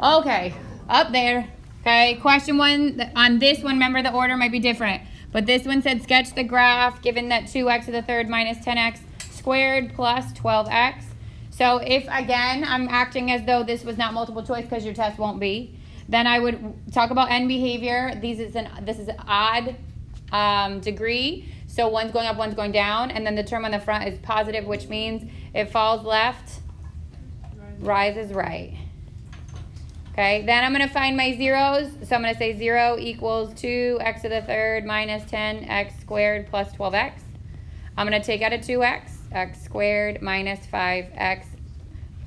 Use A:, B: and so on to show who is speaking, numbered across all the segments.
A: Okay, up there. Okay, question one, on this one, remember the order might be different. But this one said sketch the graph given that 2x to the third minus 10x squared plus 12x. So if, again, I'm acting as though this was not multiple choice because your test won't be, then I would talk about end behavior. This is an odd degree. So one's going up, one's going down. And then the term on the front is positive, which means it falls left, rises right. Okay, then I'm going to find my zeros. So I'm going to say 0 equals 2x to the third minus 10x squared plus 12x. I'm going to take out a 2x, x squared minus 5x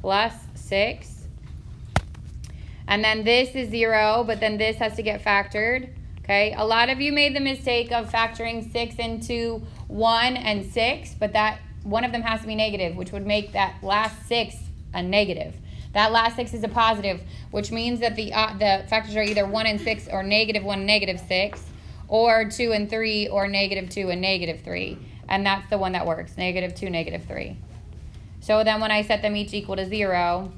A: plus 6. And then this is 0, but then this has to get factored. Okay, a lot of you made the mistake of factoring 6 into 1 and 6, but that one of them has to be negative, which would make that last 6 a negative. That last 6 is a positive, which means that the factors are either 1 and 6 or -1, -6, or 2 and 3 or -2 and -3. And that's the one that works, -2, -3. So then when I set them each equal to 0,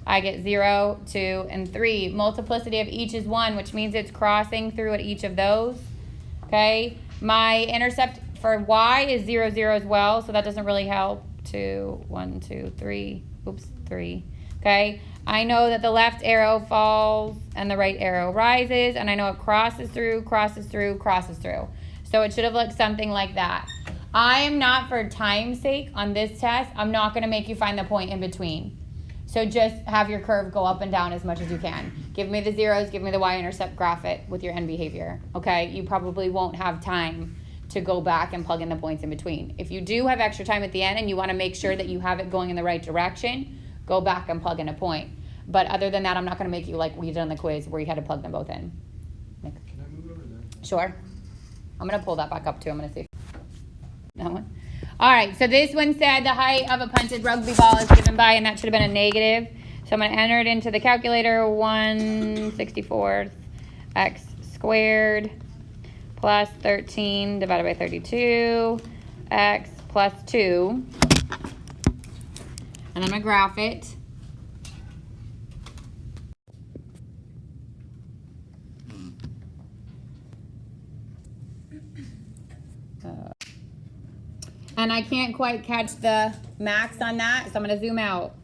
A: I get 0, 2, and 3. Multiplicity of each is 1, which means it's crossing through at each of those. Okay, my intercept for y is 0, 0 as well, so that doesn't really help. 2, 1, 2, 3. Oops, 3. Okay, I know that the left arrow falls and the right arrow rises, and I know it crosses through, crosses through, crosses through. So it should have looked something like that. I am not, for time's sake, on this test, I'm not going to make you find the point in between. So just have your curve go up and down as much as you can. Give me the zeros, give me the y-intercept, graph it with your end behavior. Okay, you probably won't have time to go back and plug in the points in between. If you do have extra time at the end and you want to make sure that you have it going in the right direction, go back and plug in a point. But other than that, I'm not going to make you like we did on the quiz where you had to plug them both in. Nick.
B: Can I move over there?
A: Sure. I'm going to pull that back up too. I'm going to see. That one. All right, so this one said the height of a punted rugby ball is given by, and that should have been a negative. So I'm going to enter it into the calculator, 1/64 x squared plus 13 divided by 32 x plus 2. And I'm going to graph it. And I can't quite catch the max on that, so I'm going to zoom out.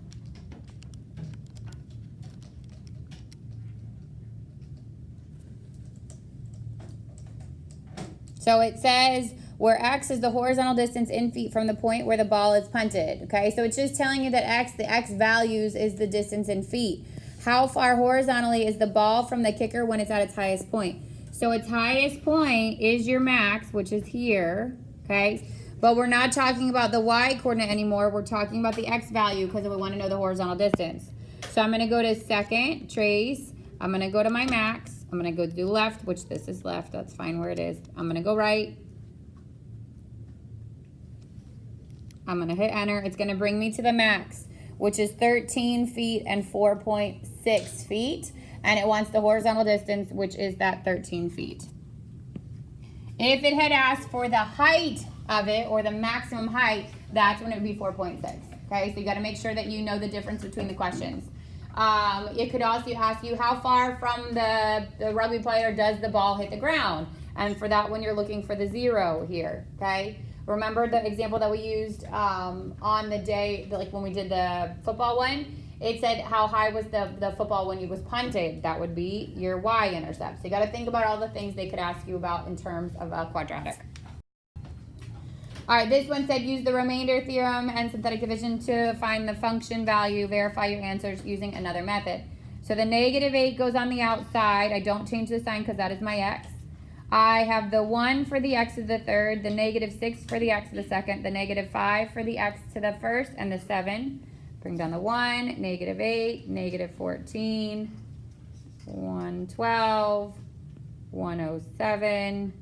A: So it says where x is the horizontal distance in feet from the point where the ball is punted. Okay, so it's just telling you that the x values is the distance in feet. How far horizontally is the ball from the kicker when it's at its highest point? So its highest point is your max, which is here. Okay, but we're not talking about the y coordinate anymore. We're talking about the x value because we want to know the horizontal distance. So I'm going to go to second, trace. I'm going to go to my max. I'm going to go do left, which this is left. That's fine where it is. I'm going to go right. I'm going to hit enter. It's going to bring me to the max, which is 13 feet and 4.6 feet. And it wants the horizontal distance, which is that 13 feet. If it had asked for the height of it, or the maximum height, that's when it would be 4.6. Okay, so you got to make sure that you know the difference between the questions. It could also ask you how far from the rugby player does the ball hit the ground, and for that one you're looking for the 0 here. Okay, remember the example that we used on the day, like when we did the football one, it said how high was the football when it was punted. That would be your y-intercept. So you got to think about all the things they could ask you about in terms of a quadratic. All right, this one said use the remainder theorem and synthetic division to find the function value. Verify your answers using another method. So the -8 goes on the outside. I don't change the sign because that is my x. I have the 1 for the x to the third, the -6 for the x to the second, the -5 for the x to the first, and the 7. Bring down the 1, -8, -14, 112, 107.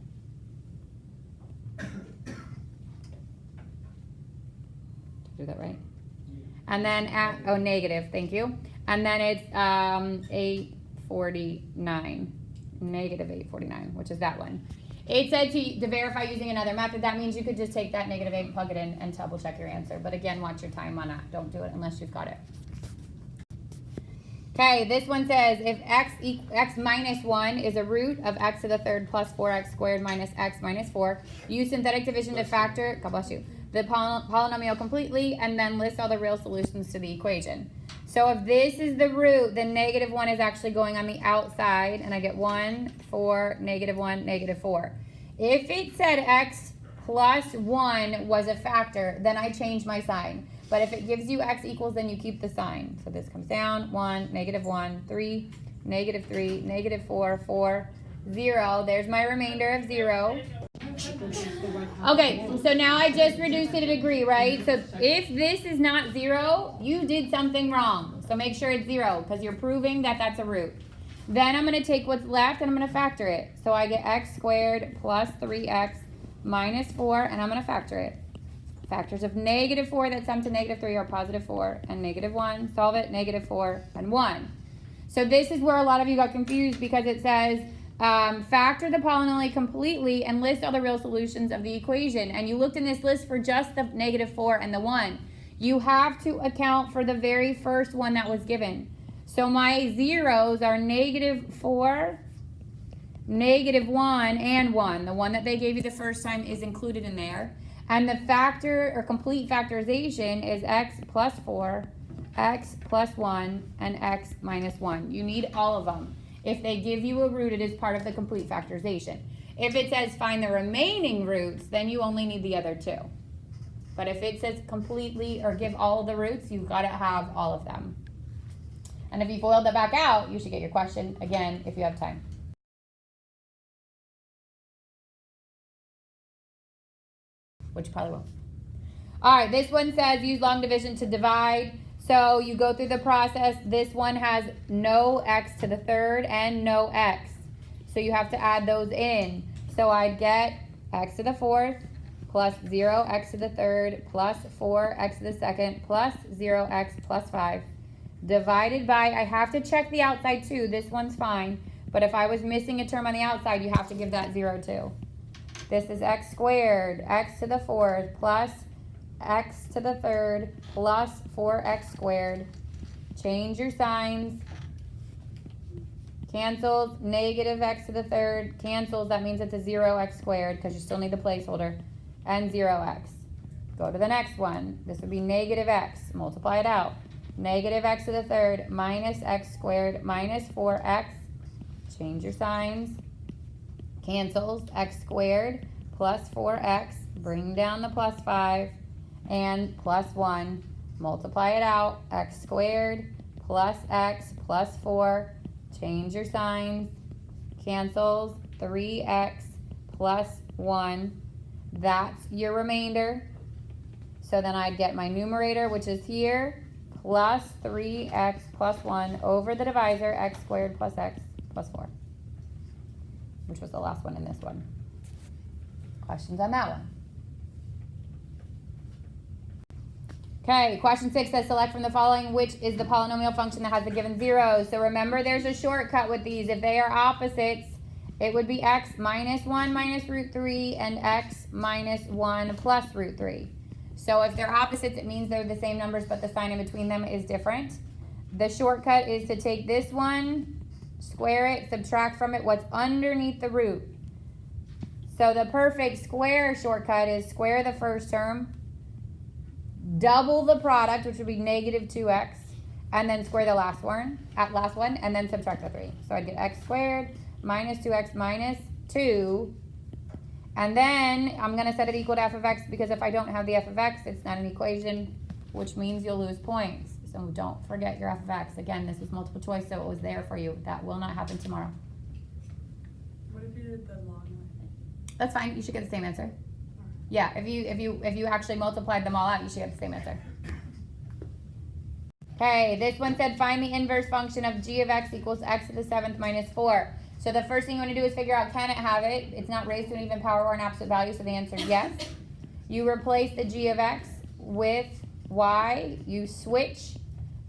A: Do that right? And then at negative, thank you. And then it's 849, -849, which is that one. It said to verify using another method. That means you could just take that -8, plug it in, and double check your answer. But again, watch your time on that. Don't do it unless you've got it. Okay, this one says if x minus 1 is a root of x to the third plus 4x squared minus x minus 4, use synthetic division to factor, God bless you, the polynomial completely and then list all the real solutions to the equation. So if this is the root, then negative 1 is actually going on the outside, and I get 1, 4, negative 1, negative 4. If it said x plus 1 was a factor, then I change my sign. But if it gives you x equals, then you keep the sign. So this comes down, 1, negative 1, 3, negative 4, 4, 0. There's my remainder of 0. Okay, so now I just reduced it to degree, right? So if this is not 0, you did something wrong. So make sure it's 0 because you're proving that that's a root. Then I'm going to take what's left and I'm going to factor it. So I get x squared plus 3x minus 4, and I'm going to factor it. Factors of negative 4 that sum to negative 3 are positive 4 and negative 1. Solve it, negative 4 and 1. So this is where a lot of you got confused because it says factor the polynomial completely and list all the real solutions of the equation. And you looked in this list for just the negative 4 and the 1. You have to account for the very first one that was given. So my zeros are negative 4, negative 1, and 1. The one that they gave you the first time is included in there. And the factor or complete factorization is x plus 4, x plus 1, and x minus 1. You need all of them. If they give you a root, it is part of the complete factorization. If it says find the remaining roots, then you only need the other two. But if it says completely or give all of the roots, you've got to have all of them. And if you FOILed that back out, you should get your question again if you have time. Which you probably will. All right, this one says use long division to divide. So you go through the process. This one has no x to the third and no x. So you have to add those in. So I'd get x to the fourth plus 0x to the third plus 4x to the second plus 0x plus 5 divided by, I have to check the outside too. This one's fine. But if I was missing a term on the outside, you have to give that 0 too. This is x squared, x to the fourth, plus x to the third, plus 4x squared. Change your signs. Cancels, negative x to the third. Cancels, that means it's a 0x squared because you still need the placeholder. And 0x. Go to the next one. This would be negative x. Multiply it out. Negative x to the third minus x squared minus 4x. Change your signs. Cancels, x squared plus 4x, bring down the plus 5, and plus 1, multiply it out, x squared plus x plus 4, change your signs, cancels, 3x plus 1, that's your remainder. So then I'd get my numerator, which is here, plus 3x plus 1 over the divisor, x squared plus x plus 4. Which was the last one in this one. Questions on that one? Okay, question 6 says select from the following which is the polynomial function that has the given zeros. So remember there's a shortcut with these. If they are opposites, it would be x minus 1 minus root 3 and x minus 1 plus root 3. So if they're opposites, it means they're the same numbers, but the sign in between them is different. The shortcut is to take this one, square it, subtract from it what's underneath the root. So the perfect square shortcut is square the first term, double the product, which would be negative 2x, and then square the last one, and then subtract the 3. So I'd get x squared minus 2x minus 2, and then I'm going to set it equal to f of x because if I don't have the f of x, it's not an equation, which means you'll lose points. So don't forget your f of x. Again, this was multiple choice, so it was there for you. That will not happen tomorrow.
B: What if you did the long one?
A: That's fine. You should get the same answer. Yeah, if you actually multiplied them all out, you should get the same answer. Okay, this one said find the inverse function of g of x equals x to the 7th minus 4. So the first thing you want to do is figure out, can it have it? It's not raised to an even power or an absolute value, so the answer is yes. You replace the g of x with y. You switch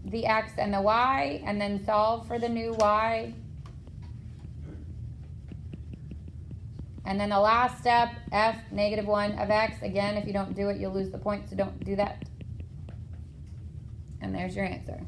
A: the x and the y, and then solve for the new y. And then the last step, f negative 1 of x. Again, if you don't do it, you'll lose the point, so don't do that. And there's your answer.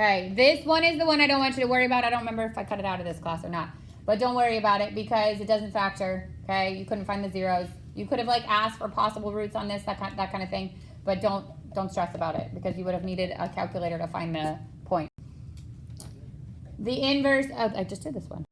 A: Okay, this one is the one I don't want you to worry about. I don't remember if I cut it out of this class or not. But don't worry about it because it doesn't factor, okay? You couldn't find the zeros. You could have like asked for possible roots on this, that kind of thing. But don't stress about it because you would have needed a calculator to find the point. The inverse of, I just did this one.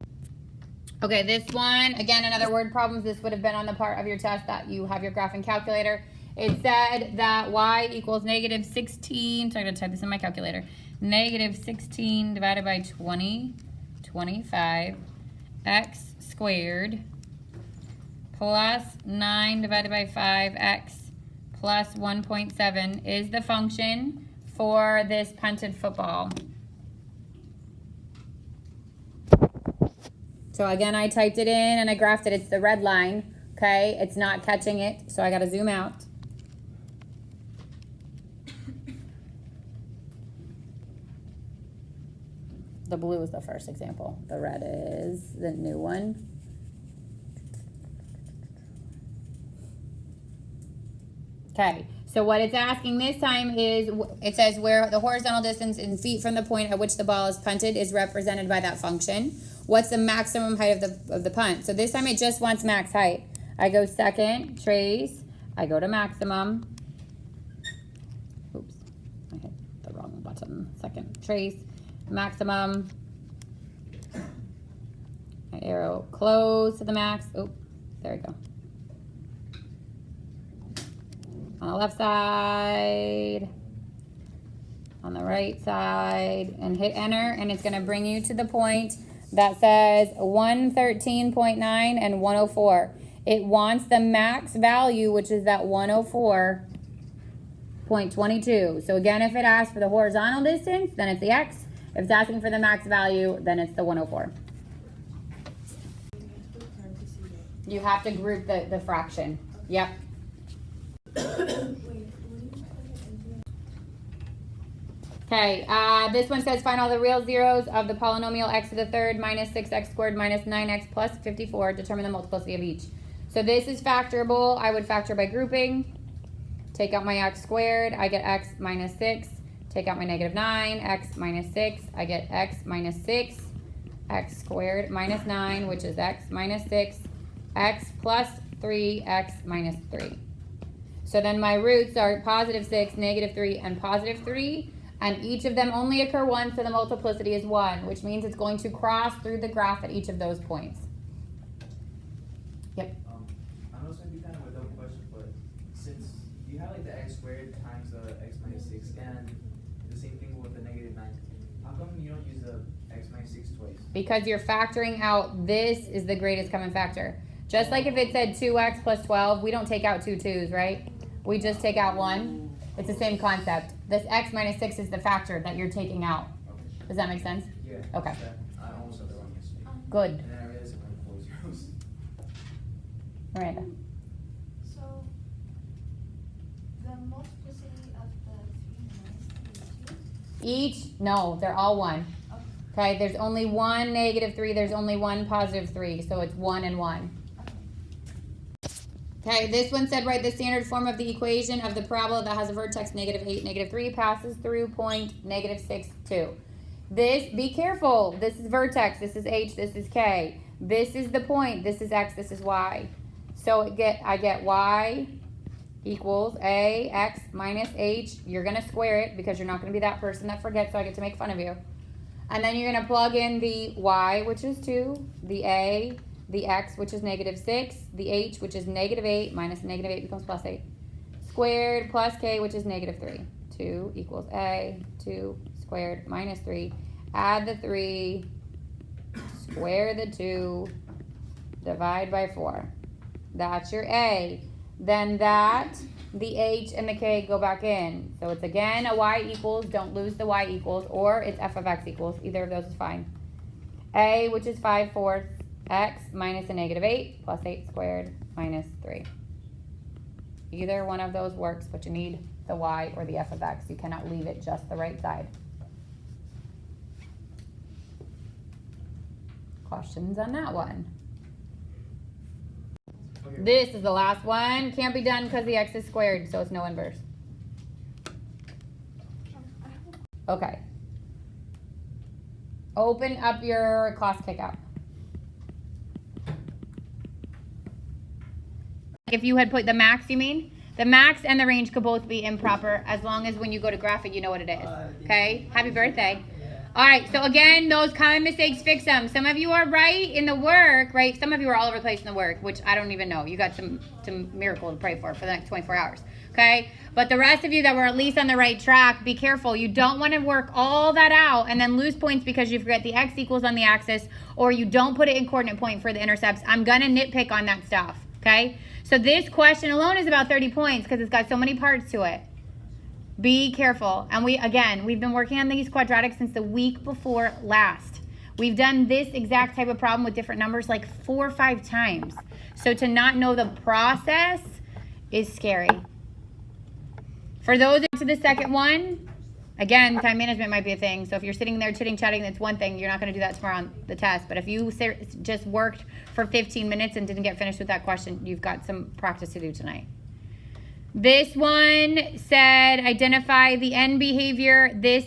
A: Okay, this one, again, another word problems. This would have been on the part of your test that you have your graphing calculator. It said that y equals negative 16, so I'm gonna type this in my calculator. Negative 16 divided by 20, 25, x squared, plus 9 divided by 5x, plus 1.7 is the function for this punted football. So again, I typed it in and I graphed it. It's the red line, okay? It's not catching it, so I gotta zoom out. The blue is the first example. The red is the new one. Okay, so what it's asking this time is, it says where the horizontal distance in feet from the point at which the ball is punted is represented by that function. What's the maximum height of the punt? So this time it just wants max height. I go second, trace, I go to maximum. Oops, I hit the wrong button. Second, trace, maximum. My arrow close to the max. Oh, there we go. On the left side, on the right side, and hit enter, and it's gonna bring you to the point that says 113.9 and 104. It wants the max value, which is that 104.22. So again, if it asks for the horizontal distance, then it's the x. If it's asking for the max value, then it's the 104. You have to group the fraction. Yep. Okay, this one says find all the real zeros of the polynomial x to the third minus 6x squared minus 9x plus 54. Determine the multiplicity of each. So this is factorable. I would factor by grouping. Take out my x squared. I get x minus 6. Take out my negative 9. X minus 6. I get x minus 6. X squared minus 9, which is x minus 6. X plus 3. X minus 3. So then my roots are positive 6, negative 3, and positive 3. And each of them only occur once, so the multiplicity is 1, which means it's going to cross through the graph at each of those points. Yep.
C: I know this might be kind of a dumb question, but since you have like the x squared times the x minus 6 and the same thing with the negative 9, how come you don't use the x minus 6 twice?
A: Because you're factoring out, this is the greatest common factor. Just like if it said 2x plus 12, we don't take out two 2's, right? We just take out 1. It's the same concept. This x minus 6 is the factor that you're taking out.
C: Okay.
A: Does that make sense?
C: Yeah.
A: Okay.
C: I almost said the wrong yesterday.
A: Good.
C: And then I realized it went 4 zeros.
A: Miranda.
D: So, the multiplicity of the 3 minus 3
A: Each, no, they're all 1. Okay, there's only one negative 3, there's only one positive 3, so it's 1 and 1. Okay, this one said write the standard form of the equation of the parabola that has a vertex negative 8, negative 3, passes through point negative 6, 2. This, be careful, this is vertex, this is h, this is k. This is the point, this is x, this is y. So I get y equals a x minus h. You're going to square it because you're not going to be that person that forgets, so I get to make fun of you. And then you're going to plug in the y, which is 2, the a, the x, which is negative 6, the h, which is negative 8, minus negative 8 becomes plus 8, squared plus k, which is negative 3. 2 equals a, 2 squared minus 3. Add the 3, square the 2, divide by 4. That's your a. Then that, the h and the k go back in. So it's again a y equals, don't lose the y equals, or it's f of x equals. Either of those is fine. A, which is 5/4, x minus a negative 8 plus 8 squared minus 3. Either one of those works, but you need the y or the f of x. You cannot leave it just the right side. Questions on that one?
C: Okay.
A: This is the last one. Can't be done because the x is squared, so it's no inverse. Okay. Open up your class kickout. If you had put the max, you mean? The max and the range could both be improper as long as when you go to graph it, you know what it is. Okay? Happy birthday. All right, so again, those common mistakes, fix them. Some of you are right in the work, right? Some of you are all over the place in the work, which I don't even know. You got some miracle to pray for the next 24 hours, okay? But the rest of you that were at least on the right track, be careful. You don't want to work all that out and then lose points because you forget the x equals on the axis, or you don't put it in coordinate point for the intercepts. I'm going to nitpick on that stuff, okay? So this question alone is about 30 points because it's got so many parts to it. Be careful. And we've been working on these quadratics since the week before last. We've done this exact type of problem with different numbers like 4 or 5 times. So to not know the process is scary. For those to the second one, again, time management might be a thing. So if you're sitting there chitting-chatting, that's one thing. You're not going to do that tomorrow on the test. But if you just worked for 15 minutes and didn't get finished with that question, you've got some practice to do tonight. This one said identify the end behavior. This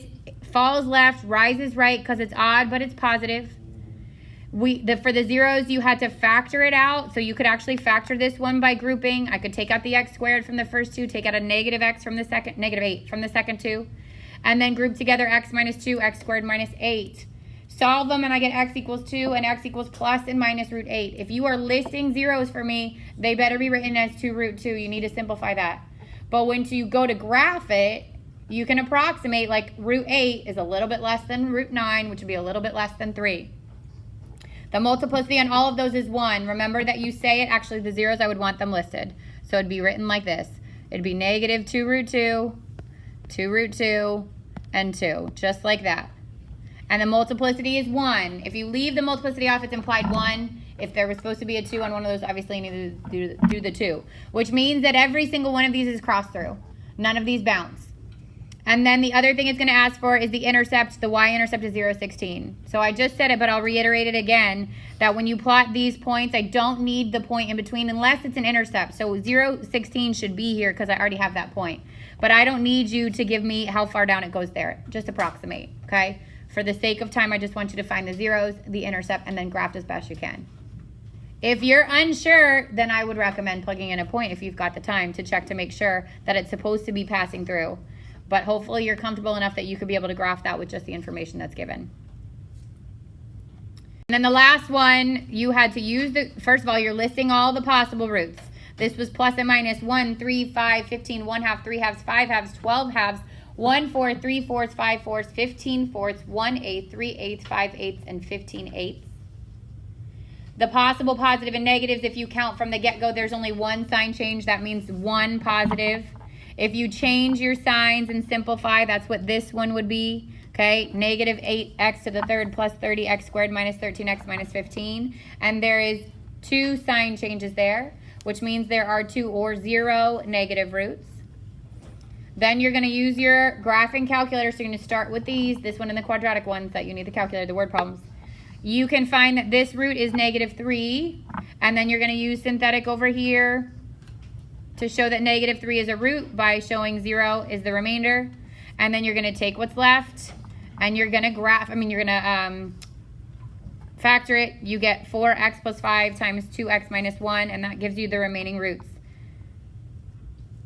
A: falls left, rises right because it's odd, but it's positive. For the zeros, you had to factor it out. So you could actually factor this one by grouping. I could take out the x squared from the first two, take out a negative x from the second, negative 8 from the second two, and then group together x minus 2, x squared minus 8. Solve them and I get x equals 2 and x equals plus and minus root 8. If you are listing zeros for me, they better be written as 2 root 2. You need to simplify that. But when you go to graph it, you can approximate like root 8 is a little bit less than root 9, which would be a little bit less than 3. The multiplicity on all of those is 1. Remember that you say it, actually the zeros, I would want them listed. So it'd be written like this. It'd be negative 2 root 2, 2 root 2, and 2, just like that. And the multiplicity is 1. If you leave the multiplicity off, it's implied 1. If there was supposed to be a 2 on one of those, obviously you need to do the 2. Which means that every single one of these is crossed through. None of these bounce. And then the other thing it's going to ask for is the intercept. The y-intercept is 0, 16. So I just said it, but I'll reiterate it again, that when you plot these points, I don't need the point in between unless it's an intercept. So 0, 16 should be here because I already have that point. But I don't need you to give me how far down it goes there. Just approximate, okay? For the sake of time, I just want you to find the zeros, the intercept, and then graph as best you can. If you're unsure, then I would recommend plugging in a point if you've got the time to check to make sure that it's supposed to be passing through. But hopefully you're comfortable enough that you could be able to graph that with just the information that's given. And then the last one, you had to use first of all, you're listing all the possible roots. This was plus and minus 1, 3, 5, 15, 1 half, 3 halves, 5 halves, 12 halves, 1 4, 3 fourths, 5 fourths, 15 fourths, 1 8, 3 eighths, 5 eighths, and 15 eighths. The possible positive and negatives, if you count from the get-go, there's only one sign change. That means 1 positive. If you change your signs and simplify, that's what this one would be. Okay, negative 8x to the third plus 30x squared minus 13x minus 15. And there is 2 sign changes there, which means there are 2 or 0 negative roots. Then you're going to use your graphing calculator. So you're going to start with these, this one and the quadratic ones that you need the calculator, the word problems. You can find that this root is negative 3, and then you're going to use synthetic over here to show that negative 3 is a root by showing 0 is the remainder. And then you're going to take what's left, and you're going to you're going to factor it. You get 4x plus 5 times 2x minus 1, and that gives you the remaining roots.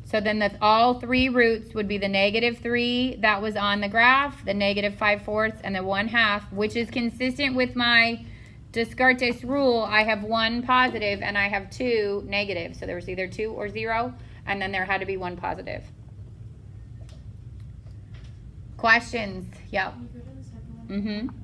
A: So then all 3 roots would be the negative 3 that was on the graph, the negative 5 fourths, and the 1 half, which is consistent with my Descartes rule. I have 1 positive and I have 2 negative. So there was either 2 or 0, and then there had to be 1 positive. Questions? Yep.
B: Can you go to the second one?
A: Mm-hmm.